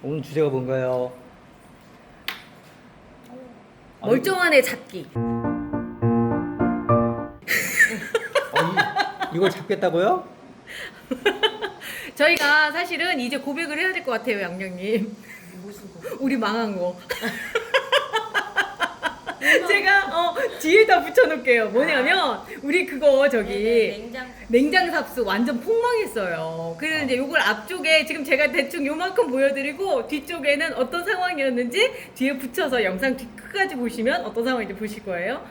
오늘 주제가 뭔가요? 멀쩡한 애 잡기. 이걸 잡겠다고요? 저희가 사실은 이제 고백을 해야 될 것 같아요, 양령님. 무슨 거? 우리 망한 거. 제가 뒤에다 붙여놓을게요. 뭐냐면 우리 그거 저기 냉장 삽수 완전 폭망했어요. 그래서 이제 요걸 앞쪽에 지금 제가 대충 요만큼 보여드리고 뒤쪽에는 어떤 상황이었는지 뒤에 붙여서 영상 뒤 끝까지 보시면 어떤 상황인지 보실 거예요.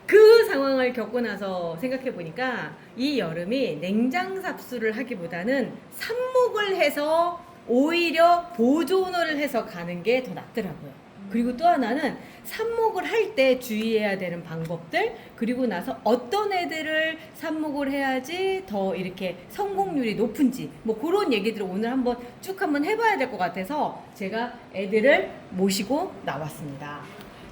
그 상황을 겪고 나서 생각해 보니까 이 여름이 냉장 삽수를 하기보다는 삽목을 해서 오히려 보존을 해서 가는 게 더 낫더라고요. 그리고 또 하나는 삽목을 할 때 주의해야 되는 방법들, 그리고 나서 어떤 애들을 삽목을 해야지 더 이렇게 성공률이 높은지, 뭐 그런 얘기들을 오늘 한번 쭉 한번 해봐야 될 것 같아서 제가 애들을 모시고 나왔습니다.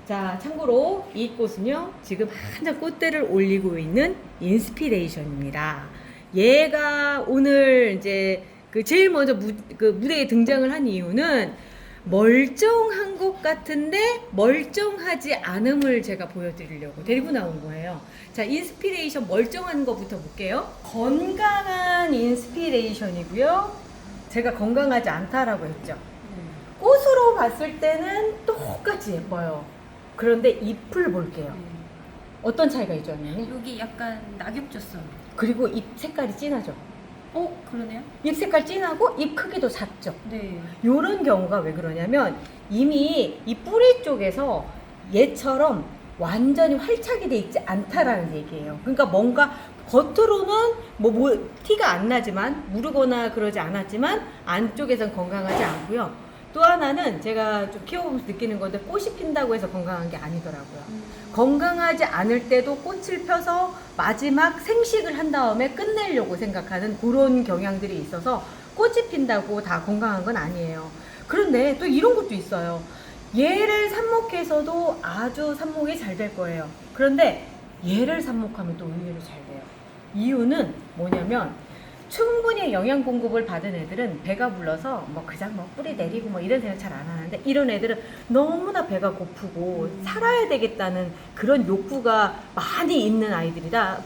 자, 참고로 이 꽃은요, 지금 한참 꽃대를 올리고 있는 인스피레이션입니다. 얘가 오늘 이제 그 제일 먼저 무대에 등장을 한 이유는 멀쩡한 것 같은데 멀쩡하지 않음을 제가 보여드리려고 데리고 나온 거예요. 자, 인스피레이션 멀쩡한 거부터 볼게요. 건강한 인스피레이션이고요. 제가 건강하지 않다라고 했죠. 꽃으로 봤을 때는 똑같이 예뻐요. 그런데 잎을 볼게요. 어떤 차이가 있죠, 언니? 여기 약간 낙엽졌어요. 그리고 잎 색깔이 진하죠. 그러네요? 잎 색깔 진하고 잎 크기도 작죠. 네. 요런 경우가 왜 그러냐면 이미 이 뿌리 쪽에서 얘처럼 완전히 활착이 돼 있지 않다라는 얘기예요. 그러니까 뭔가 겉으로는 뭐 티가 안 나지만 무르거나 그러지 않았지만 안쪽에선 건강하지 않고요. 또 하나는 제가 좀 키워보면서 느끼는 건데 꽃이 핀다고 해서 건강한 게 아니더라고요. 건강하지 않을 때도 꽃을 펴서 마지막 생식을 한 다음에 끝내려고 생각하는 그런 경향들이 있어서 꽃이 핀다고 다 건강한 건 아니에요. 그런데 또 이런 것도 있어요. 얘를 삽목해서도 아주 삽목이 잘 될 거예요. 그런데 얘를 삽목하면 또 의외로 잘 돼요. 이유는 뭐냐면 충분히 영양 공급을 받은 애들은 배가 불러서 뭐 그냥 뭐 뿌리 내리고 뭐 이런 생각 잘 안 하는데, 이런 애들은 너무나 배가 고프고 살아야 되겠다는 그런 욕구가 많이 있는 아이들이다,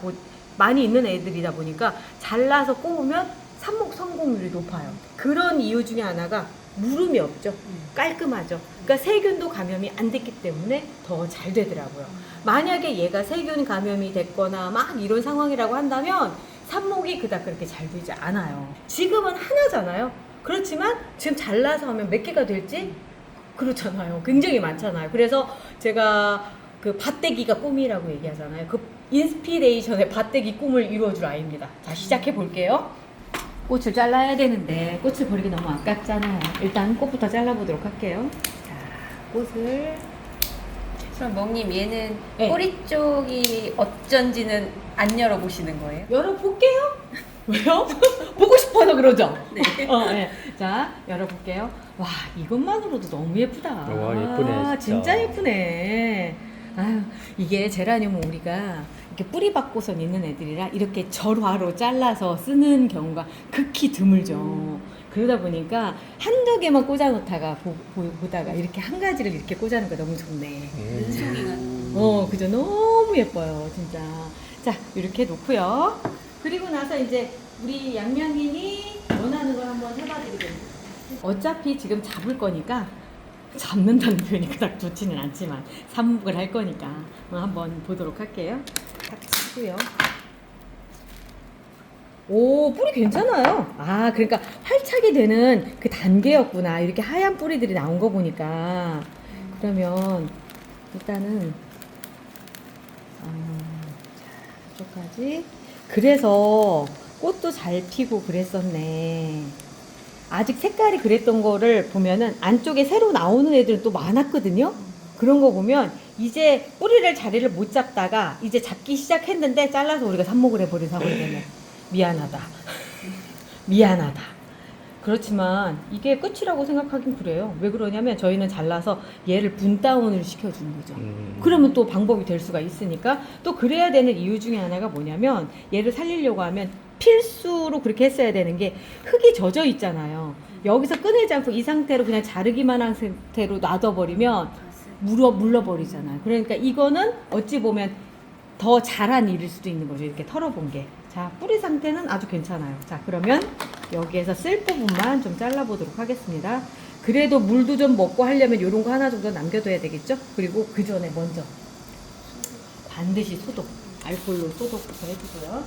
많이 있는 애들이다 보니까 잘라서 꼽으면 삽목 성공률이 높아요. 그런 이유 중에 하나가 물음이 없죠. 깔끔하죠. 그러니까 세균도 감염이 안 됐기 때문에 더 잘 되더라고요. 만약에 얘가 세균 감염이 됐거나 막 이런 상황이라고 한다면 삽목이 그닥 그렇게 잘 되지 않아요. 지금은 하나잖아요. 그렇지만 지금 잘라서 하면 몇 개가 될지 그렇잖아요. 굉장히 많잖아요. 그래서 제가 그 밭대기가 꿈이라고 얘기하잖아요. 그 인스피레이션의 밭대기 꿈을 이루어줄 아이입니다. 자, 시작해 볼게요. 꽃을 잘라야 되는데 꽃을 버리기 너무 아깝잖아요. 일단 꽃부터 잘라보도록 할게요. 자, 꽃을 그럼 멍님 얘는 네. 꼬리 쪽이 어쩐지는 안 열어보시는 거예요? 열어볼게요. 왜요? 보고 싶어서 그러죠? 네. 네. 자, 열어볼게요. 와, 이것만으로도 너무 예쁘다. 와, 예쁘네, 진짜. 진짜 예쁘네. 아유, 이게 제라늄은 우리가 이렇게 뿌리 받고선 있는 애들이라 이렇게 절화로 잘라서 쓰는 경우가 극히 드물죠. 그러다 보니까 한두 개만 꽂아놓다가 보다가 이렇게 한 가지를 이렇게 꽂아놓으니까 너무 좋네. 은송이가. 그죠? 너무 예뻐요, 진짜. 자, 이렇게 놓고요. 그리고 나서 이제 우리 양양이니 원하는 걸 한번 해봐드리겠습니다. 어차피 지금 잡을 거니까, 잡는다는 표현이 그닥 좋지는 않지만 삽목을 할 거니까 한번 보도록 할게요. 딱 치고요. 오, 뿌리 괜찮아요. 아, 그러니까 활착이 되는 그 단계였구나. 이렇게 하얀 뿌리들이 나온 거 보니까. 그러면 일단은 자, 이쪽까지. 그래서 꽃도 잘 피고 그랬었네. 아직 색깔이 그랬던 거를 보면은 안쪽에 새로 나오는 애들은 또 많았거든요. 그런 거 보면 이제 뿌리를 자리를 못 잡다가 이제 잡기 시작했는데 잘라서 우리가 삽목을 해버린 사고가 되네. 미안하다. 미안하다. 그렇지만 이게 끝이라고 생각하긴 그래요. 왜 그러냐면 저희는 잘라서 얘를 분다운을 시켜주는 거죠. 그러면 또 방법이 될 수가 있으니까. 또 그래야 되는 이유 중에 하나가 뭐냐면 얘를 살리려고 하면 필수로 그렇게 했어야 되는 게 흙이 젖어 있잖아요. 여기서 꺼내지 않고 이 상태로 그냥 자르기만 한 상태로 놔둬버리면 물러버리잖아요. 그러니까 이거는 어찌 보면 더 잘한 일일 수도 있는 거죠. 이렇게 털어본 게. 자, 뿌리 상태는 아주 괜찮아요. 자, 그러면 여기에서 쓸 부분만 좀 잘라보도록 하겠습니다. 그래도 물도 좀 먹고 하려면 이런 거 하나 정도 남겨둬야 되겠죠? 그리고 그 전에 먼저 반드시 소독, 알코올로 소독부터 해주고요.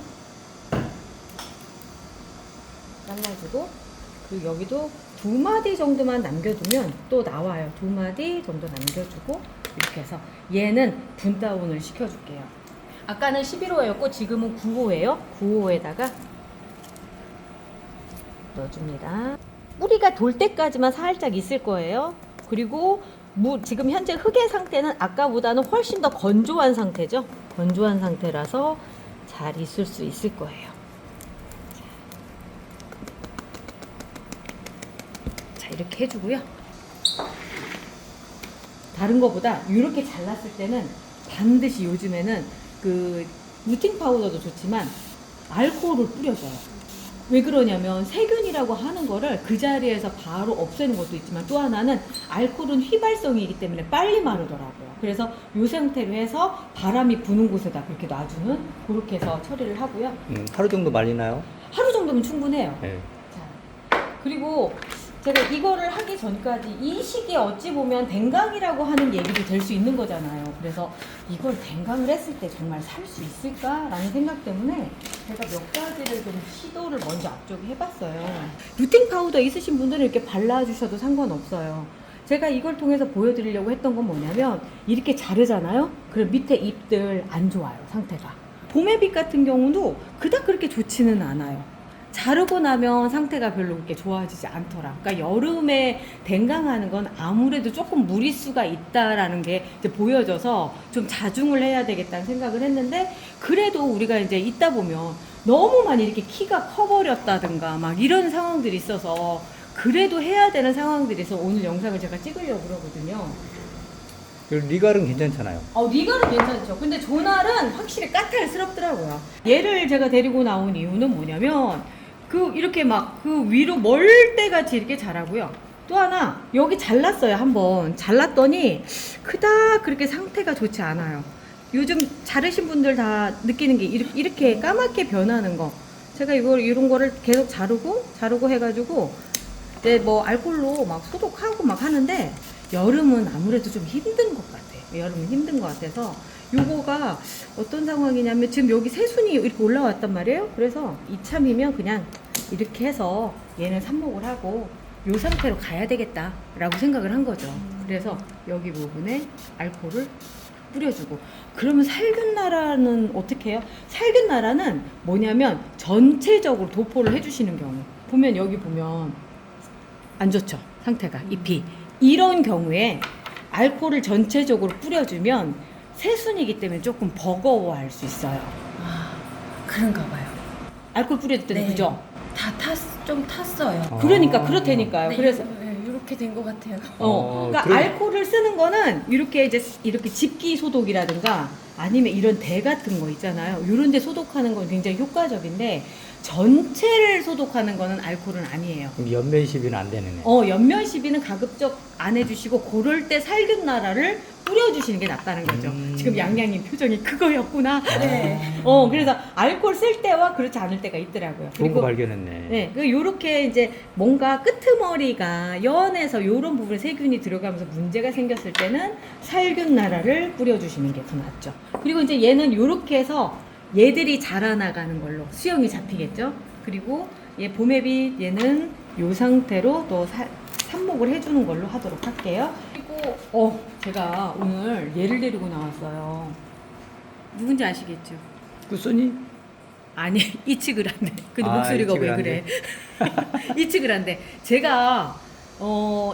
잘라주고, 그리고 여기도 2마디 정도만 남겨두면 또 나와요. 2마디 정도 남겨주고, 이렇게 해서 얘는 분다운을 시켜줄게요. 아까는 11호였고 지금은 9호예요. 9호에다가 넣어줍니다. 뿌리가 돌 때까지만 살짝 있을 거예요. 그리고 지금 현재 흙의 상태는 아까보다는 훨씬 더 건조한 상태죠. 건조한 상태라서 잘 있을 수 있을 거예요. 자, 이렇게 해주고요. 다른 거보다 이렇게 잘랐을 때는 반드시 요즘에는 그 루팅 파우더도 좋지만 알코올을 뿌려줘요. 왜 그러냐면 세균이라고 하는 거를 그 자리에서 바로 없애는 것도 있지만 또 하나는 알코올은 휘발성이기 때문에 빨리 마르더라고요. 그래서 이 상태로 해서 바람이 부는 곳에다 그렇게 놔주는, 그렇게 해서 처리를 하고요. 하루 정도 말리나요? 하루 정도면 충분해요. 네. 자, 그리고 제가 이거를 하기 전까지 이 시기에 어찌 보면 댕강이라고 하는 얘기도 될 수 있는 거잖아요. 그래서 이걸 댕강을 했을 때 정말 살 수 있을까라는 생각 때문에 제가 몇 가지를 좀 시도를 먼저 앞쪽에 해봤어요. 루팅 파우더 있으신 분들은 이렇게 발라주셔도 상관없어요. 제가 이걸 통해서 보여드리려고 했던 건 뭐냐면 이렇게 자르잖아요. 그럼 밑에 잎들 안 좋아요, 상태가. 봄의 빛 같은 경우도 그닥 그렇게 좋지는 않아요. 자르고 나면 상태가 별로 그렇게 좋아지지 않더라. 그러니까 여름에 댕강하는 건 아무래도 조금 무리수가 있다라는 게 이제 보여져서 좀 자중을 해야 되겠다는 생각을 했는데, 그래도 우리가 이제 있다 보면 너무 많이 이렇게 키가 커버렸다든가 막 이런 상황들이 있어서 그래도 해야 되는 상황들이 있어서 오늘 영상을 제가 찍으려고 그러거든요. 그리고 리갈은 괜찮잖아요. 리갈은 괜찮죠. 근데 조날은 확실히 까탈스럽더라고요. 얘를 제가 데리고 나온 이유는 뭐냐면 이렇게 막 위로 멀대같이 이렇게 자라고요. 또 하나 여기 잘랐어요. 한번 잘랐더니 그닥 그렇게 상태가 좋지 않아요. 요즘 자르신 분들 다 느끼는 게 이렇게 까맣게 변하는 거. 제가 이런 거를 계속 자르고 해가지고 이제 뭐 알코올로 막 소독하고 막 하는데 여름은 아무래도 좀 힘든 것 같아요. 여름은 힘든 것 같아서 요거가 어떤 상황이냐면 지금 여기 새순이 이렇게 올라왔단 말이에요. 그래서 이참이면 그냥 이렇게 해서 얘는 삽목을 하고 요 상태로 가야 되겠다 라고 생각을 한 거죠. 그래서 여기 부분에 알코올을 뿌려주고, 그러면 살균나라는 어떻게 해요? 살균나라는 뭐냐면 전체적으로 도포를 해주시는 경우, 보면 여기 보면 안 좋죠, 상태가. 잎이 이런 경우에 알코올을 전체적으로 뿌려주면 새순이기 때문에 조금 버거워할 수 있어요. 그런가 봐요. 알코올 뿌려줄 때는. 네. 그죠? 좀 탔어요. 그러니까 그렇다니까요. 네, 그래서 이렇게 된 것 같아요. 그러니까 알코올을 쓰는 거는 이렇게 집기 소독이라든가 아니면 이런 대 같은 거 있잖아요. 이런 데 소독하는 건 굉장히 효과적인데 전체를 소독하는 거는 알코올은 아니에요. 그럼 연면 시비는 안 되네. 연면 시비는 가급적 안 해주시고 그럴 때 살균나라를 뿌려주시는 게 낫다는 거죠. 지금 양양님 표정이 그거였구나. 네. 그래서 알코올 쓸 때와 그렇지 않을 때가 있더라고요. 좋은 거 발견했네. 네, 요렇게 이제 뭔가 끄트머리가 연해서 요런 부분에 세균이 들어가면서 문제가 생겼을 때는 살균나라를 뿌려주시는 게 더 낫죠. 그리고 이제 얘는 요렇게 해서 얘들이 자라나가는 걸로 수영이 잡히겠죠. 그리고 얘 봄에빛 얘는 요 상태로 또 삽목을 해주는 걸로 하도록 할게요. 그리고 제가 오늘 얘를 데리고 나왔어요. 누군지 아시겠죠? 꾸순이? 아니, 이치그란데. 근데 목소리가 왜 그래? 이치그란데. 제가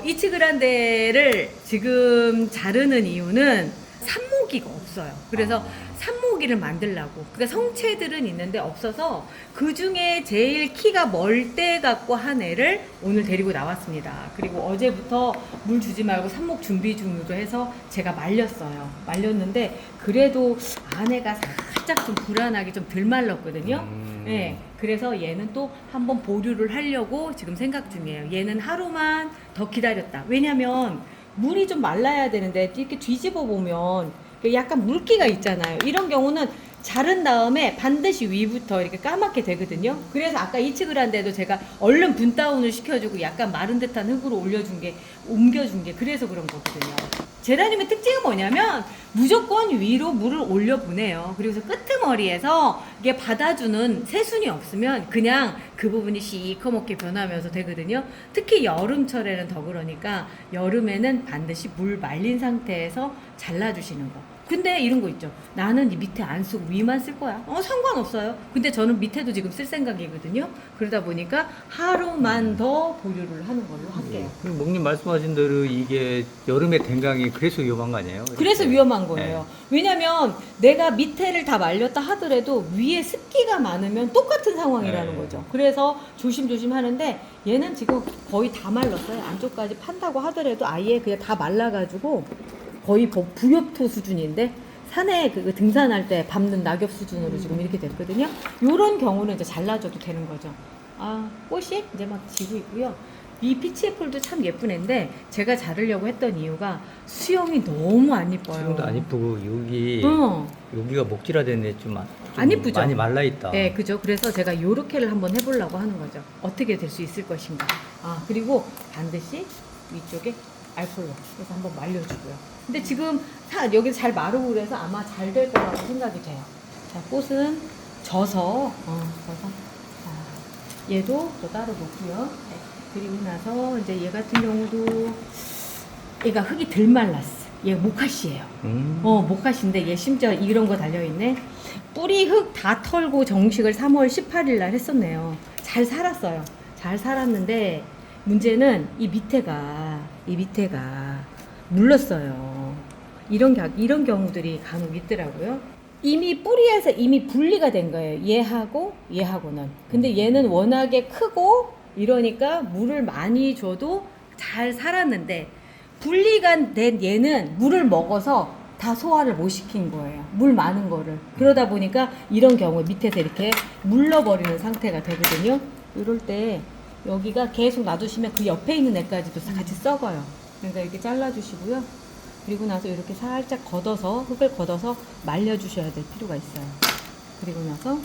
이치그란데를 지금 자르는 이유는 삽모기가 없어요. 그래서 삽모기를 만들려고. 그러니까 성체들은 있는데 없어서 그 중에 제일 키가 멀대 갖고 한 애를 오늘 데리고 나왔습니다. 그리고 어제부터 물 주지 말고 삽목 준비 중으로 해서 제가 말렸어요. 말렸는데 그래도 안에가 살짝 좀 불안하게 좀 덜 말랐거든요. 네. 그래서 얘는 또 한번 보류를 하려고 지금 생각 중이에요. 얘는 하루만 더 기다렸다. 왜냐면 물이 좀 말라야 되는데 이렇게 뒤집어 보면 약간 물기가 있잖아요. 이런 경우는 자른 다음에 반드시 위부터 이렇게 까맣게 되거든요. 그래서 아까 이측을 한 데도 제가 얼른 분 다운을 시켜주고 약간 마른 듯한 흙으로 옮겨준 게 그래서 그런 거거든요. 제라늄의 특징은 뭐냐면 무조건 위로 물을 올려보내요. 그리고 끄트머리에서 이게 받아주는 새순이 없으면 그냥 그 부분이 시커멓게 변하면서 되거든요. 특히 여름철에는 더 그러니까 여름에는 반드시 물 말린 상태에서 잘라주시는 거. 근데 이런 거 있죠. 나는 이 밑에 안 쓰고 위만 쓸 거야. 상관없어요. 근데 저는 밑에도 지금 쓸 생각이거든요. 그러다 보니까 하루만 더 보류를 하는 걸로 할게요. 그리고 목님 말씀하신 대로 이게 여름에 댕강이 그래서 위험한 거 아니에요? 그래서 이렇게. 위험한 거예요. 왜냐면 내가 밑에를 다 말렸다 하더라도 위에 습기가 많으면 똑같은 상황이라는 네. 거죠. 그래서 조심조심 하는데 얘는 지금 거의 다 말랐어요. 안쪽까지 판다고 하더라도 아예 그냥 다 말라가지고 거의 부엽토 수준인데 산에 그 등산할 때 밟는 낙엽 수준으로 지금 이렇게 됐거든요. 요런 경우는 이제 잘라줘도 되는 거죠. 꽃이 이제 막 지고 있고요. 이 피치 애플도 참 예쁜 애인데 제가 자르려고 했던 이유가 수영이 너무 안 이뻐요. 지금도 안 이쁘고 여기가 목질화됐네 좀 안 이쁘죠? 많이 말라 있다. 네, 그죠. 그래서 제가 요렇게를 한번 해보려고 하는 거죠. 어떻게 될 수 있을 것인가. 그리고 반드시 위쪽에 알콜로 해서 한번 말려주고요. 근데 지금 여기 잘 마르고 그래서 아마 잘 될 거라고 생각이 돼요. 자, 꽃은 져서. 자, 얘도 또 따로 놓고요. 네. 그리고 나서 이제 얘 같은 경우도 얘가 흙이 덜 말랐어. 얘 모카시예요. 모카시인데 얘 심지어 이런 거 달려있네. 뿌리 흙 다 털고 정식을 3월 18일 날 했었네요. 잘 살았어요. 잘 살았는데 문제는 이 밑에가 물렀어요. 이런 경우들이 간혹 있더라고요. 이미 뿌리에서 이미 분리가 된 거예요. 얘하고는. 근데 얘는 워낙에 크고 이러니까 물을 많이 줘도 잘 살았는데 분리가 된 얘는 물을 먹어서 다 소화를 못 시킨 거예요. 물 많은 거를. 그러다 보니까 이런 경우에 밑에서 이렇게 물러버리는 상태가 되거든요. 이럴 때 여기가 계속 놔두시면 그 옆에 있는 애까지도 같이 썩어요. 그러니까 이렇게 잘라주시고요. 그리고 나서 이렇게 살짝 흙을 걷어서 말려주셔야 될 필요가 있어요. 그리고 나서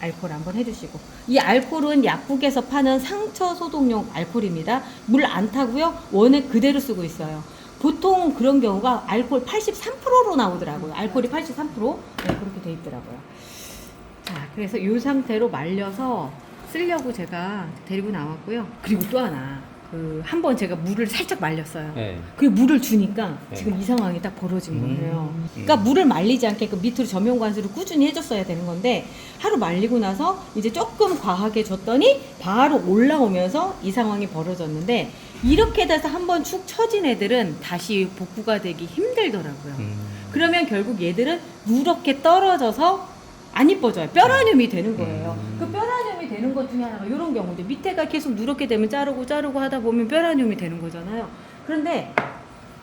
알코올 한번 해주시고, 이 알코올은 약국에서 파는 상처 소독용 알코올입니다. 물 안 타고요. 원액 그대로 쓰고 있어요. 보통 그런 경우가 알코올 83%로 나오더라고요. 알코올이 83%? 네, 그렇게 돼 있더라고요. 자, 그래서 이 상태로 말려서 쓰려고 제가 데리고 나왔고요. 그리고 또 하나. 한번 제가 물을 살짝 말렸어요. 네. 그 물을 주니까 네. 지금 이 상황이 딱 벌어진 거예요. 그러니까 물을 말리지 않게 그 밑으로 전면 관수를 꾸준히 해줬어야 되는 건데 하루 말리고 나서 이제 조금 과하게 줬더니 바로 올라오면서 이 상황이 벌어졌는데 이렇게 돼서 한번 축 처진 애들은 다시 복구가 되기 힘들더라고요. 그러면 결국 얘들은 누렇게 떨어져서 안 이뻐져요. 뼈라늄이 되는 거예요. 그 뼈라늄이 되는 것 중에 하나가 이런 경우인데 밑에가 계속 누렇게 되면 자르고 하다 보면 뼈라늄이 되는 거잖아요. 그런데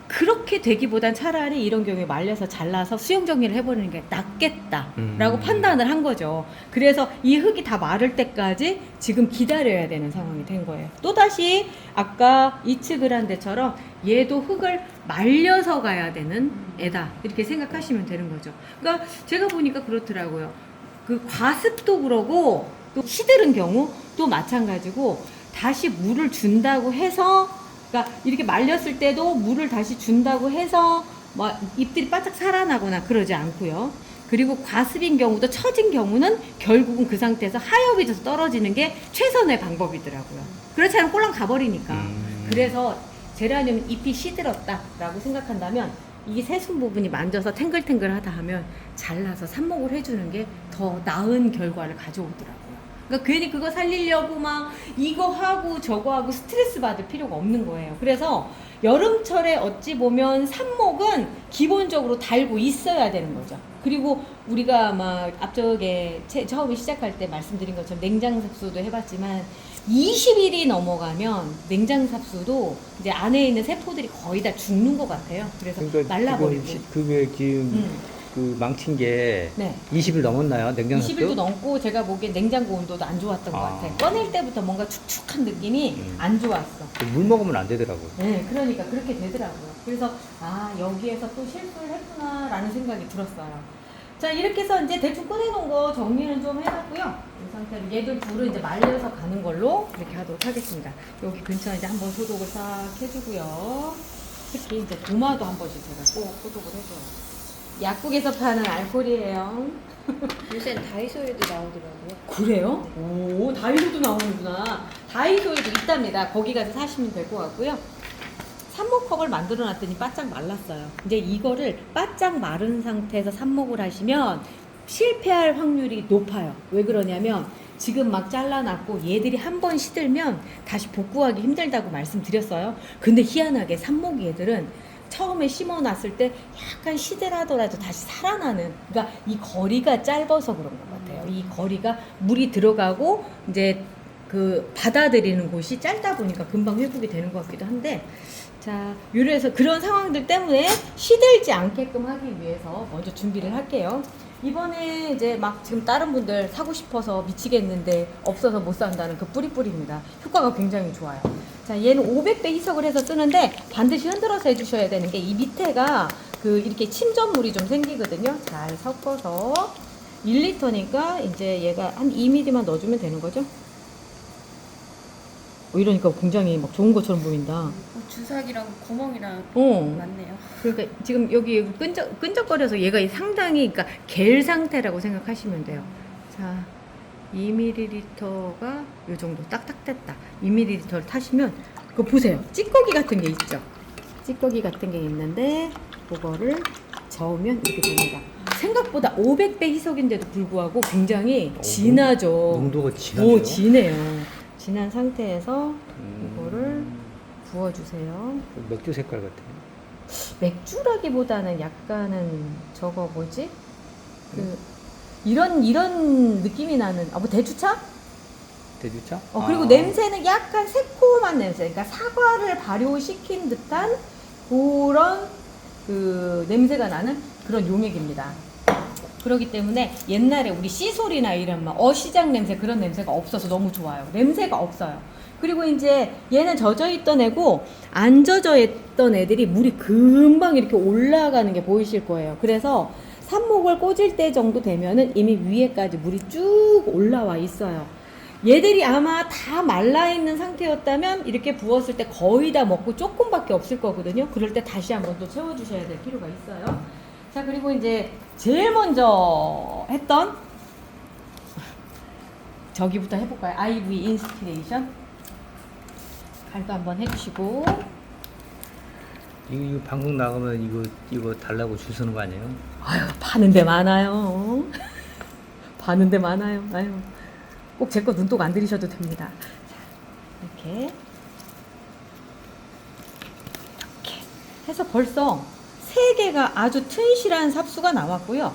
그렇게 되기보단 차라리 이런 경우에 말려서 잘라서 수영 정리를 해버리는 게 낫겠다라고 판단을 한 거죠. 그래서 이 흙이 다 마를 때까지 지금 기다려야 되는 상황이 된 거예요. 또다시 아까 이측을 한 데처럼 얘도 흙을 말려서 가야 되는 애다 이렇게 생각하시면 되는 거죠. 그러니까 제가 보니까 그렇더라고요. 그 과습도 그러고 또 시들은 경우 또 마찬가지고 다시 물을 준다고 해서 그러니까 이렇게 말렸을 때도 물을 다시 준다고 해서 뭐 잎들이 바짝 살아나거나 그러지 않고요. 그리고 과습인 경우도 처진 경우는 결국은 그 상태에서 하엽이 져서 떨어지는 게 최선의 방법이더라고요. 그렇지 않으면 꼴랑 가버리니까. 그래서 제라늄 잎이 시들었다라고 생각한다면 이 새순 부분이 만져서 탱글탱글하다 하면 잘라서 삽목을 해주는 게 더 나은 결과를 가져오더라고요. 그러니까 괜히 그거 살리려고 막 이거 하고 저거 하고 스트레스 받을 필요가 없는 거예요. 그래서 여름철에 어찌 보면 삽목은 기본적으로 달고 있어야 되는 거죠. 그리고 우리가 막 앞쪽에 처음에 시작할 때 말씀드린 것처럼 냉장삽수도 해봤지만 20일이 넘어가면 냉장삽수도 이제 안에 있는 세포들이 거의 다 죽는 것 같아요. 그래서 그러니까 말라버리고. 그게 지금 그 망친 게 네. 20일 넘었나요? 냉장 습도? 20일도 넘고 제가 보기엔 냉장고 온도도 안 좋았던 것 아. 같아요. 꺼낼 때부터 뭔가 축축한 느낌이 안 좋았어. 물 먹으면 안 되더라고요. 네, 그러니까 그렇게 되더라고요. 그래서 아 여기에서 또 실수를 했구나라는 생각이 들었어요. 자 이렇게 해서 이제 대충 꺼내놓은 거 정리는 좀 해놨고요. 이 상태로 얘들 둘을 이제 말려서 가는 걸로 이렇게 하도록 하겠습니다. 여기 근처에 이제 한번 소독을 싹 해주고요. 특히 이제 도마도 한 번씩 제가 꼭 소독을 해줘요. 약국에서 파는 알코올이에요. 요새는 다이소에도 나오더라고요. 그래요? 오, 다이소도 나오는구나. 다이소에도 있답니다. 거기 가서 사시면 될 것 같고요. 삽목컵을 만들어 놨더니 바짝 말랐어요. 이제 이거를 바짝 마른 상태에서 삽목을 하시면 실패할 확률이 높아요. 왜 그러냐면 지금 막 잘라놨고 얘들이 한 번 시들면 다시 복구하기 힘들다고 말씀드렸어요. 근데 희한하게 삽목 얘들은 처음에 심어놨을 때 약간 시들하더라도 다시 살아나는, 그러니까 이 거리가 짧아서 그런 것 같아요. 이 거리가 물이 들어가고 이제 그 받아들이는 곳이 짧다 보니까 금방 회복이 되는 것 같기도 한데, 자 요래서 그런 상황들 때문에 시들지 않게끔 하기 위해서 먼저 준비를 할게요. 이번에 이제 막 지금 다른 분들 사고 싶어서 미치겠는데 없어서 못 산다는 그 뿌리뿌리입니다. 효과가 굉장히 좋아요. 자, 얘는 500배 희석을 해서 쓰는데 반드시 흔들어서 해주셔야 되는 게 이 밑에가 그 이렇게 침전물이 좀 생기거든요. 잘 섞어서 1리터니까 이제 얘가 한 2ml만 넣어주면 되는 거죠. 이러니까 굉장히 막 좋은 것처럼 보인다. 주사기랑 구멍이랑 어. 맞네요. 그러니까 지금 여기 끈적거려서 얘가 상당히 그러니까 겔 상태라고 생각하시면 돼요. 자, 2ml가 요 정도 딱딱 됐다. 2ml를 타시면 그거 보세요. 찌꺼기 같은 게 있죠. 찌꺼기 같은 게 있는데 그거를 저으면 이렇게 됩니다. 생각보다 500배 희석인데도 불구하고 굉장히 진하죠. 농도가 진하죠. 오, 진해요. 진한 상태에서 이거를 부어주세요. 맥주 색깔 같아요. 맥주라기보다는 약간은 저거 뭐지? 그 이런 느낌이 나는 뭐 대추차? 대주차? 그리고 냄새는 약간 새콤한 냄새. 그러니까 사과를 발효시킨 듯한 그런 그 냄새가 나는 그런 용액입니다. 그렇기 때문에 옛날에 우리 씨솔이나 이런 막 어시장 냄새 그런 냄새가 없어서 너무 좋아요. 냄새가 없어요. 그리고 이제 얘는 젖어 있던 애고 안 젖어 있던 애들이 물이 금방 이렇게 올라가는 게 보이실 거예요. 그래서 삽목을 꽂을 때 정도 되면은 이미 위에까지 물이 쭉 올라와 있어요. 얘들이 아마 다 말라있는 상태였다면 이렇게 부었을 때 거의 다 먹고 조금밖에 없을 거거든요. 그럴 때 다시 한번 또 채워주셔야 될 필요가 있어요. 자, 그리고 이제 제일 먼저 했던 저기부터 해볼까요? IV 인스피레이션 갈도 한번 해주시고. 이거 방송 나가면 이거 달라고 줄 서는 거 아니에요? 아유, 파는 데 많아요. 파는 데 많아요. 아유, 꼭 제 거 눈독 안 들이셔도 됩니다. 자, 이렇게 해서 벌써 3개가 아주 튼실한 삽수가 나왔고요.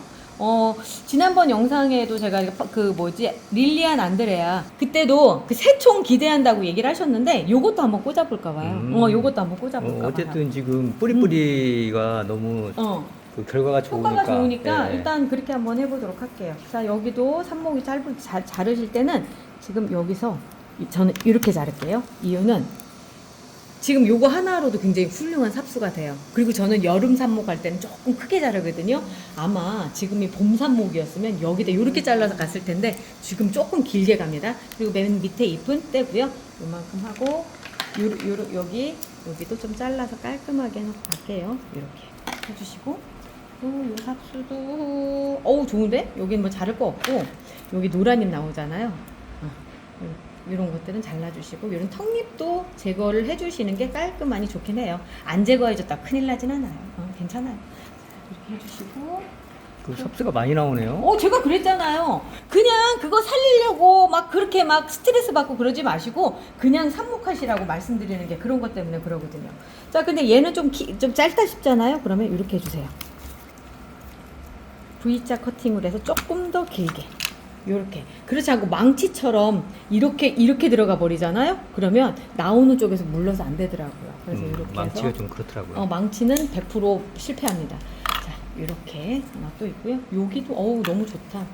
지난번 영상에도 제가 그 뭐지 릴리안 안드레아 그때도 그 새총 기대한다고 얘기를 하셨는데 요것도 한번 꽂아볼까 봐요. 요것도 한번 꽂아볼까 봐요. 어쨌든 지금 뿌리뿌리가 너무 그 결과가 좋으니까. 효과가 좋으니까 예. 일단 그렇게 한번 해보도록 할게요. 자, 여기도 삽목이 자르실 때는 지금 여기서 저는 이렇게 자를게요. 이유는 지금 요거 하나로도 굉장히 훌륭한 삽수가 돼요. 그리고 저는 여름 삽목 할 때는 조금 크게 자르거든요. 아마 지금이 봄 삽목이었으면 여기다 이렇게 잘라서 갔을 텐데 지금 조금 길게 갑니다. 그리고 맨 밑에 잎은 떼고요. 요만큼 하고 여기도 좀 잘라서 깔끔하게 해놓고 갈게요. 이렇게 해주시고 요 삽수도 좋은데? 여긴 뭐 자를 거 없고 여기 노란 잎 나오잖아요. 이런 것들은 잘라주시고 이런 턱잎도 제거를 해주시는 게 깔끔하니 좋긴 해요. 안 제거해줬다 큰일 나진 않아요. 괜찮아요. 자, 이렇게 해주시고 그 섭수가 많이 나오네요. 제가 그랬잖아요. 그냥 그거 살리려고 막 그렇게 막 스트레스 받고 그러지 마시고 그냥 삽목하시라고 말씀드리는 게 그런 것 때문에 그러거든요. 자, 근데 얘는 좀 짧다 싶잖아요. 그러면 이렇게 해주세요. V자 커팅을 해서 조금 더 길게. 요렇게. 그렇지 않고 망치처럼 이렇게 들어가 버리잖아요. 그러면 나오는 쪽에서 물러서 안 되더라고요. 그래서 이렇게 망치가 해서 좀 그렇더라고요. 망치는 100% 실패합니다. 자, 이렇게 하나 또 있고요. 여기도 어우 너무 좋다.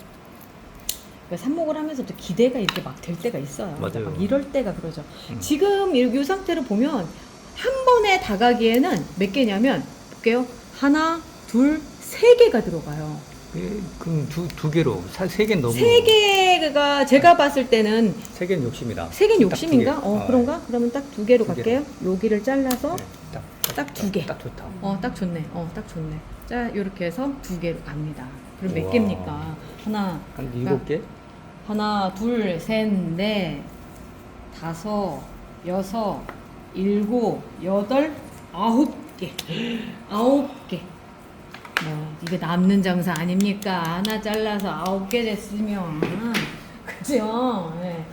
그러니까 삽목을 하면서도 기대가 이렇게 막 될 때가 있어요. 맞아요. 막 이럴 때가 그러죠. 지금 이 상태를 보면 한 번에 다 가기에는 몇 개냐면 볼게요. 하나, 둘, 세 개가 들어가요. 예, 그럼 두 개로 세 개는 너무 세 개가 제가 봤을 때는 세 개는 욕심이다. 세 개는 딱 욕심인가? 두 개. 그런가? 그러면 딱 두 개로 두 갈게요. 여기를 잘라서 네, 딱 두 개. 딱 좋다. 딱 좋네. 딱 좋네. 자, 이렇게 해서 두 개로 갑니다. 그럼 몇 우와. 개입니까? 하나, 한 7개? 하나, 둘, 셋, 넷, 다섯, 여섯, 일곱, 여덟, 9개. 9개. 이게 남는 장사 아닙니까? 하나 잘라서 9개 됐으면. 그죠? 네.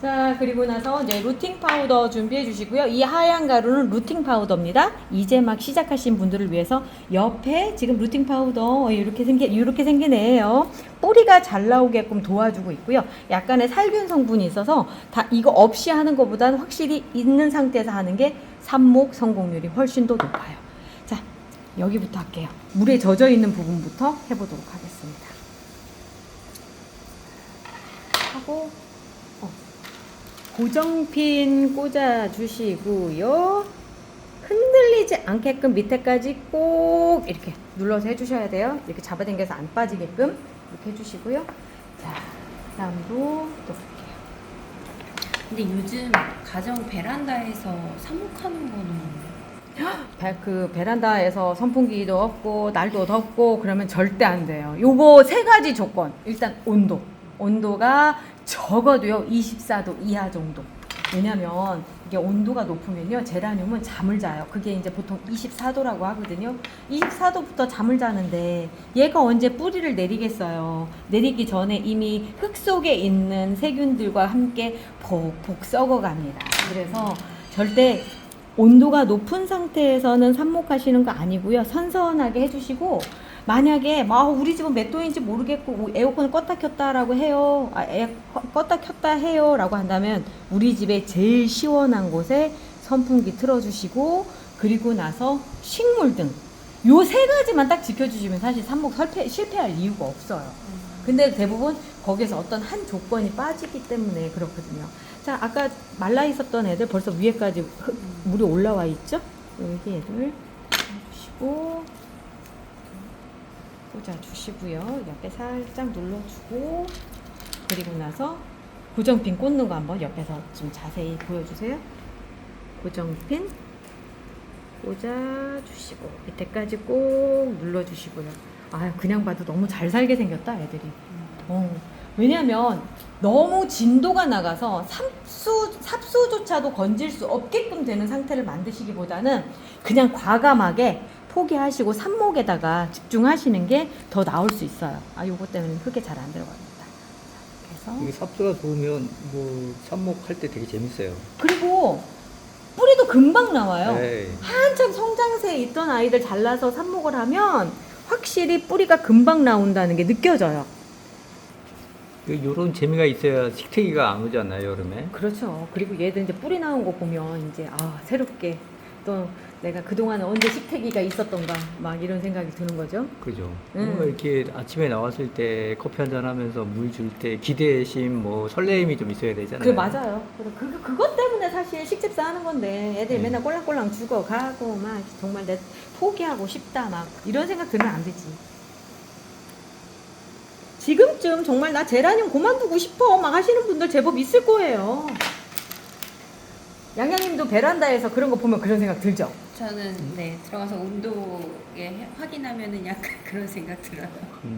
자, 그리고 나서 이제 루팅 파우더 준비해 주시고요. 이 하얀 가루는 루팅 파우더입니다. 이제 막 시작하신 분들을 위해서 옆에 지금 루팅 파우더 이렇게 생긴 애예요. 뿌리가 잘 나오게끔 도와주고 있고요. 약간의 살균 성분이 있어서 다 이거 없이 하는 것보다는 확실히 있는 상태에서 하는 게 삽목 성공률이 훨씬 더 높아요. 자, 여기부터 할게요. 물에 젖어 있는 부분부터 해보도록 하겠습니다. 하고 고정핀 꽂아 주시고요. 흔들리지 않게끔 밑에까지 꼭 이렇게 눌러서 해주셔야 돼요. 이렇게 잡아당겨서 안 빠지게끔 이렇게 해주시고요. 자, 다음도 또 볼게요. 근데 요즘 가정 베란다에서 삽목하는 거는 그 베란다에서 선풍기도 없고 날도 덥고 그러면 절대 안 돼요. 요거 세 가지 조건. 일단 온도. 온도가 적어도요 24도 이하 정도. 왜냐면 이게 온도가 높으면요 제라늄은 잠을 자요. 그게 이제 보통 24도라고 하거든요. 24도부터 잠을 자는데 얘가 언제 뿌리를 내리겠어요. 내리기 전에 이미 흙 속에 있는 세균들과 함께 폭폭 썩어갑니다. 그래서 절대 온도가 높은 상태에서는 삽목하시는 거 아니고요. 선선하게 해주시고 만약에 우리 집은 몇 도인지 모르겠고 에어컨을 껐다 켰다라고 해요. 껐다 켰다 해요라고 한다면 우리 집에 제일 시원한 곳에 선풍기 틀어주시고 그리고 나서 식물 등 요 세 가지만 딱 지켜주시면 사실 삽목 실패할 이유가 없어요. 근데 대부분 거기서 어떤 한 조건이 빠지기 때문에 그렇거든요. 자, 아까 말라 있었던 애들 벌써 위에까지 물이 올라와 있죠? 여기 애들 해주시고 꽂아주시고요. 옆에 살짝 눌러주고 그리고 나서 고정핀 꽂는 거 한번 옆에서 좀 자세히 보여주세요. 고정핀 꽂아주시고 밑에까지 꼭 눌러주시고요. 그냥 봐도 너무 잘 살게 생겼다 애들이. 왜냐면 너무 진도가 나가서 삽수조차도 건질 수 없게끔 되는 상태를 만드시기보다는 그냥 과감하게 포기하시고 삽목에다가 집중하시는 게 더 나을 수 있어요. 요거 때문에 흙에 잘 안 들어갑니다. 그래서 이게 삽수가 좋으면 뭐 삽목할 때 되게 재밌어요. 그리고 뿌리도 금방 나와요. 네. 한참 성장세에 있던 아이들 잘라서 삽목을 하면 확실히 뿌리가 금방 나온다는 게 느껴져요. 이런 재미가 있어야 식태기가 안 오잖아요, 여름에. 그렇죠. 그리고 얘들 이제 뿌리 나온 거 보면 이제 새롭게 또 내가 그동안 언제 식태기가 있었던가 막 이런 생각이 드는 거죠. 그죠. 이렇게 아침에 나왔을 때 커피 한잔 하면서 물 줄 때 기대심, 설레임이 좀 있어야 되잖아요. 맞아요. 그것 때문에 사실 식집사 하는 건데 애들이 맨날 꼴랑꼴랑 죽어가고 막 정말 내 포기하고 싶다 막 이런 생각 들면 안 되지. 지금쯤 정말 나 제라늄 그만두고 싶어 막 하시는 분들 제법 있을 거예요. 양양님도 베란다에서 그런 거 보면 그런 생각 들죠? 저는 들어가서 온도에 확인하면은 약간 그런 생각 들어요.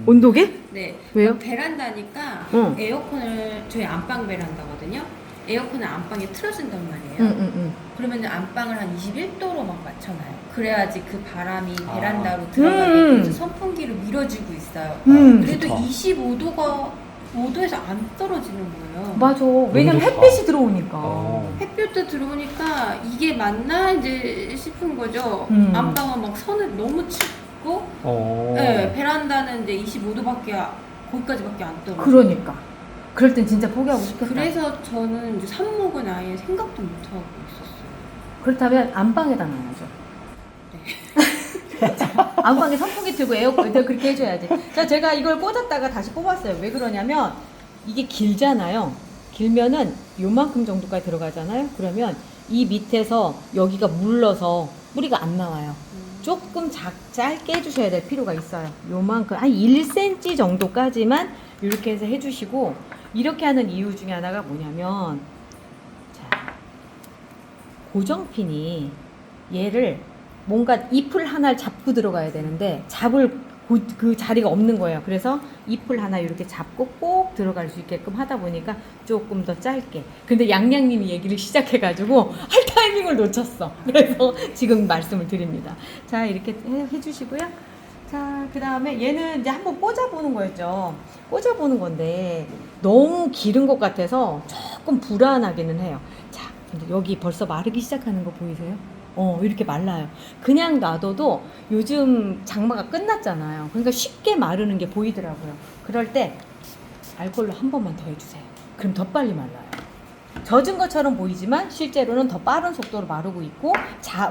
온도계? 네. 왜요? 베란다니까 응. 에어컨을 저희 안방 베란다거든요. 에어컨을 안방에 틀어준단 말이에요. 그러면 안방을 한 21도로 막 맞춰놔요. 그래야지 그 바람이 베란다로 들어가게 선풍기를 밀어주고 있어요. 그래도 좋다. 5도에서 안 떨어지는 거예요. 맞아. 왜냐면 좋다. 햇빛이 들어오니까. 햇볕도 들어오니까 이게 맞나 이제 싶은 거죠. 안방은 막 선을 너무 춥고, 네, 베란다는 이제 25도밖에 거기까지밖에 안 떨어져. 그러니까. 그럴 땐 진짜 포기하고 싶겠다. 그래서 저는 이제 삽목은 아예 생각도 못 하고 있었어요. 그렇다면 안방에다 놔야죠. 네. 안방에 선풍기 틀고 에어컨 그렇게 해줘야지. 자, 제가 이걸 꽂았다가 다시 뽑았어요. 왜 그러냐면 이게 길잖아요. 길면은 요만큼 정도까지 들어가잖아요. 그러면 이 밑에서 여기가 물러서 뿌리가 안 나와요. 조금 짧게 해주셔야 될 필요가 있어요. 요만큼 한 1cm 정도까지만 이렇게 해서 해주시고, 이렇게 하는 이유 중에 하나가 뭐냐면, 자, 고정핀이 얘를 뭔가 잎을 하나를 잡고 들어가야 되는데 잡을 그 자리가 없는 거예요. 그래서 잎을 하나 이렇게 잡고 꼭 들어갈 수 있게끔 하다 보니까 조금 더 짧게. 근데 양양님이 얘기를 시작해가지고 할 타이밍을 놓쳤어. 그래서 지금 말씀을 드립니다. 자, 이렇게 해주시고요. 자, 그 다음에 얘는 이제 한번 꽂아보는 거였죠. 꽂아보는 건데 너무 기른 것 같아서 조금 불안하기는 해요. 자, 근데 여기 벌써 마르기 시작하는 거 보이세요? 이렇게 말라요. 그냥 놔둬도 요즘 장마가 끝났잖아요. 그러니까 쉽게 마르는 게 보이더라고요. 그럴 때 알콜로 한 번만 더 해주세요. 그럼 더 빨리 말라요. 젖은 것처럼 보이지만 실제로는 더 빠른 속도로 마르고 있고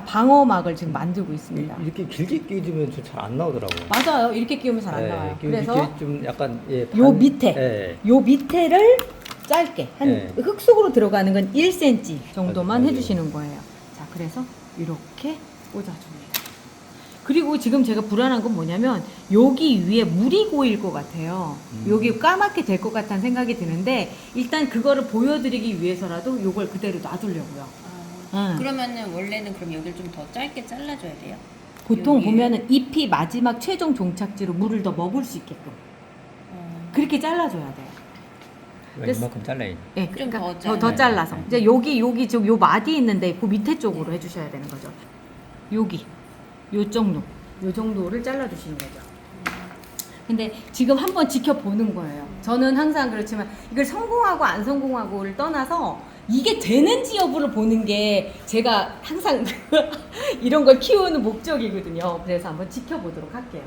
방어막을 지금 만들고 있습니다. 이렇게 길게 끼우면 잘 안 나오더라고요. 맞아요. 이렇게 끼우면 잘 안 나와요. 그래서 이렇게 좀 약간 요 밑에 요 밑에를 짧게 한 흙 속으로 들어가는 건 1cm 정도만 맞아요. 해주시는 거예요. 자, 그래서 이렇게 꽂아줍니다. 그리고 지금 제가 불안한 건 뭐냐면 여기 위에 물이 고일 것 같아요. 여기 까맣게 될 것 같다는 생각이 드는데 일단 그거를 보여드리기 위해서라도 요걸 그대로 놔두려고요. 그러면은 원래는 그럼 여기를 좀 더 짧게 잘라줘야 돼요? 보통 여기에. 보면은 잎이 마지막 최종 종착지로 물을 더 먹을 수 있게끔 그렇게 잘라줘야 돼요. 이만큼 잘라야 돼. 네, 좀 그러니까 더 더 잘라서 네. 이제 여기 지금 요 마디 있는데 그 밑에 쪽으로 해주셔야 되는 거죠. 여기 요 정도를 잘라주시는 거죠. 근데 지금 한번 지켜보는 거예요. 저는 항상 그렇지만 이걸 성공하고 안 성공하고를 떠나서 이게 되는지 여부를 보는 게 제가 항상 이런 걸 키우는 목적이거든요. 그래서 한번 지켜보도록 할게요.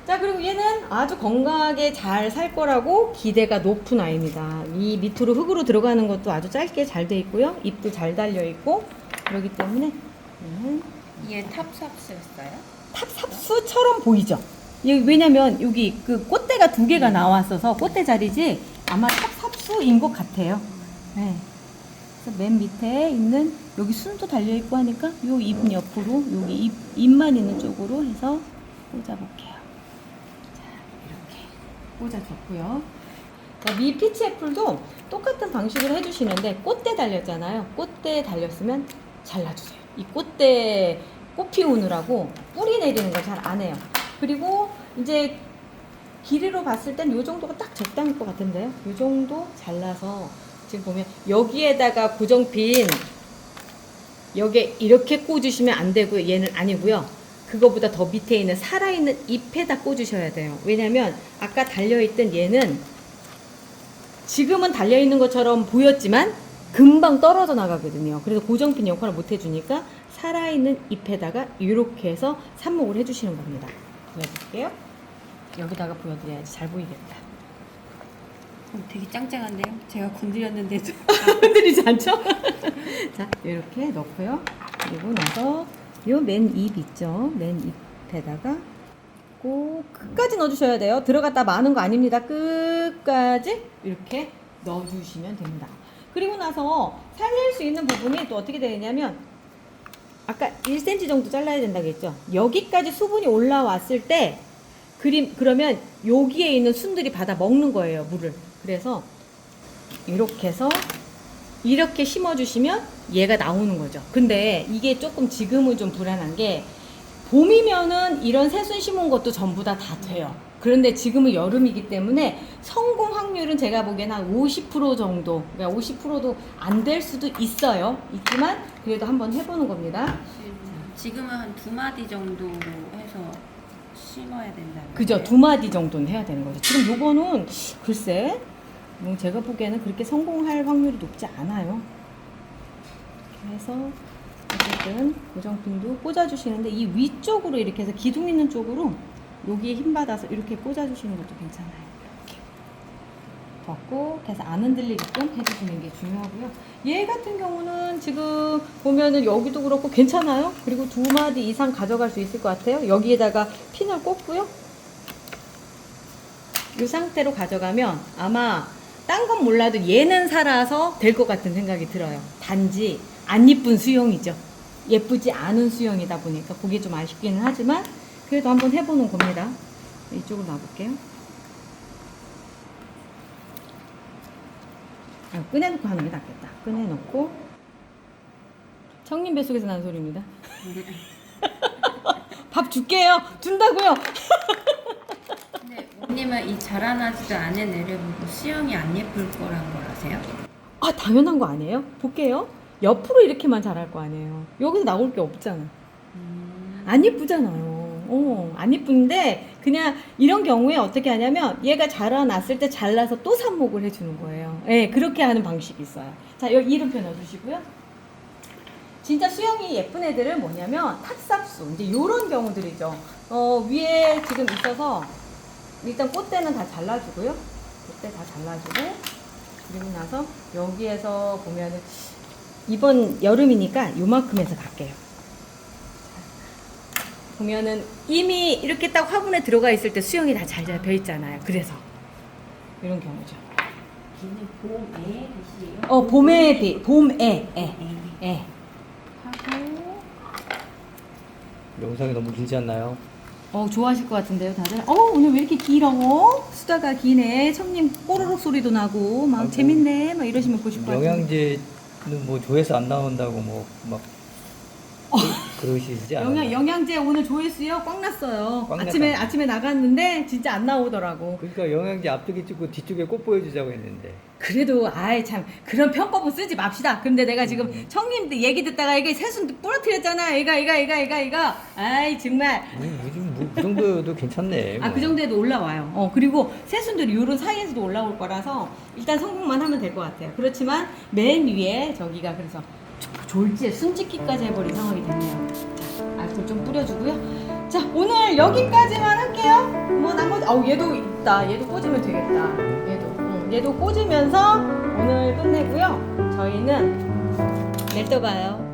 자, 그리고 얘는 아주 건강하게 잘 살 거라고 기대가 높은 아이입니다. 이 밑으로 흙으로 들어가는 것도 아주 짧게 잘 돼 있고요. 잎도 잘 달려 있고 그렇기 때문에 얘 탑삽스였어요? 탑삽수처럼 보이죠? 왜냐면 여기 그 꽃대가 2개가 나왔어서 꽃대 자리지 아마 탑삽수인 것 같아요. 네. 그래서 맨 밑에 있는 여기 순도 달려 있고 하니까 요 잎 옆으로 여기 잎만 있는 쪽으로 해서 꽂아볼게요. 꽂아줬고요. 미 피치 애플도 똑같은 방식으로 해주시는데 꽃대 달렸잖아요. 꽃대 달렸으면 잘라주세요. 이 꽃대 꽃 피우느라고 뿌리 내리는 걸 잘 안 해요. 그리고 이제 길이로 봤을 땐 이 정도가 딱 적당할 것 같은데요. 이 정도 잘라서 지금 보면 여기에다가 고정핀 여기에 이렇게 꽂으시면 안 되고요. 얘는 아니고요. 그거보다 더 밑에 있는 살아있는 잎에다 꽂으셔야 돼요. 왜냐면 아까 달려있던 얘는 지금은 달려있는 것처럼 보였지만 금방 떨어져 나가거든요. 그래서 고정핀 역할을 못 해주니까 살아있는 잎에다가 이렇게 해서 삽목을 해주시는 겁니다. 보여드릴게요. 여기다가 보여드려야지 잘 보이겠다. 되게 짱짱한데요? 제가 건드렸는데도 흔들리지 않죠? 자, 이렇게 넣고요. 그리고 나서 요 맨 잎 있죠? 맨 잎에다가 꼭 끝까지 넣어주셔야 돼요. 들어갔다 마는 거 아닙니다. 끝까지 이렇게 넣어주시면 됩니다. 그리고 나서 살릴 수 있는 부분이 또 어떻게 되냐면 아까 1cm 정도 잘라야 된다고 했죠? 여기까지 수분이 올라왔을 때 그러면 여기에 있는 순들이 받아 먹는 거예요, 물을. 그래서 이렇게 해서 이렇게 심어주시면 얘가 나오는 거죠. 근데 이게 조금 지금은 좀 불안한 게 봄이면은 이런 새순 심은 것도 전부 다 돼요. 그런데 지금은 여름이기 때문에 성공 확률은 제가 보기엔 한 50% 정도, 그러니까 50%도 안 될 수도 있어요. 있지만 그래도 한번 해보는 겁니다. 지금은 한 2마디 정도로 해서 심어야 된다는 그죠? 2마디 정도는 해야 되는 거죠. 지금 요거는 글쎄 제가 보기에는 그렇게 성공할 확률이 높지 않아요. 이렇게 해서 어쨌든 고정핀도 꽂아주시는데 이 위쪽으로 이렇게 해서 기둥 있는 쪽으로 여기에 힘 받아서 이렇게 꽂아주시는 것도 괜찮아요. 이렇게 덮었고 계속 안 흔들리게끔 해주시는 게 중요하고요. 얘 같은 경우는 지금 보면은 여기도 그렇고 괜찮아요. 그리고 2마디 이상 가져갈 수 있을 것 같아요. 여기에다가 핀을 꽂고요. 이 상태로 가져가면 아마 딴 건 몰라도 얘는 살아서 될 것 같은 생각이 들어요. 단지 안 이쁜 수영이죠. 예쁘지 않은 수영이다 보니까 보기 좀 아쉽기는 하지만 그래도 한번 해보는 겁니다. 이쪽으로 놔볼게요. 꺼내놓고 하는 게 낫겠다. 꺼내놓고 청림 뱃속에서 나는 소리입니다. 밥 줄게요. 준다고요. 근데 언니는 이 자라나지도 않은 애를 보고 수영이 안 예쁠 거란 걸 아세요? 아 당연한 거 아니에요? 볼게요. 옆으로 이렇게만 자랄 거 아니에요. 여기서 나올 게 없잖아. 안 예쁘잖아요. 안 예쁜데 그냥 이런 경우에 어떻게 하냐면 얘가 자라났을 때 잘라서 또 삽목을 해주는 거예요. 예, 그렇게 하는 방식이 있어요. 자, 여기 이름표 넣어주시고요. 진짜 수영이 예쁜 애들은 뭐냐면 탑삽수 이제 요런 경우들이죠. 위에 지금 있어서 일단 꽃대는 다 잘라주고요. 꽃대 다 잘라주고 그리고 나서 여기에서 보면은 이번 여름이니까 요만큼에서 갈게요. 보면은 이미 이렇게 딱 화분에 들어가 있을 때 수영이 다 잘 잡혀 있잖아요. 그래서 이런 경우죠. 걔는 봄에 빛이에요? 봄에 봄에 하고 영상이 너무 길지 않나요? 좋아하실 것 같은데요, 다들. 오늘 왜 이렇게 길어? 수다가 기네. 청님 꼬르륵 소리도 나고 막 아이고. 재밌네. 막 이러시면 보실 것 같은데. 영양제는 뭐 조회수 안 나온다고 뭐 막 그러시지 않아요? 영양제 오늘 조회수요 꽉 났어요. 꽉 아침에 나갔는데 진짜 안 나오더라고. 그러니까 영양제 앞쪽에 찍고 뒤쪽에 꽃 보여주자고 했는데 그래도 아이 참 그런 편법은 쓰지 맙시다. 근데 내가 지금 청님들 얘기 듣다가 이게 새순 부러뜨렸잖아. 이가 아이 정말. 그 정도도 괜찮네. 그 정도에도 올라와요. 그리고 새순들이 요런 사이에서도 올라올 거라서 일단 성공만 하면 될 것 같아요. 그렇지만 맨 위에 저기가 그래서 졸지에 순짓기까지 해버린 상황이 됐네요. 자, 알콜 좀 뿌려주고요. 자, 오늘 여기까지만 할게요. 뭐 나머지 얘도 있다. 얘도 꽂으면 되겠다. 얘도 꽂으면서 오늘 끝내고요. 저희는 내일 또 봐요.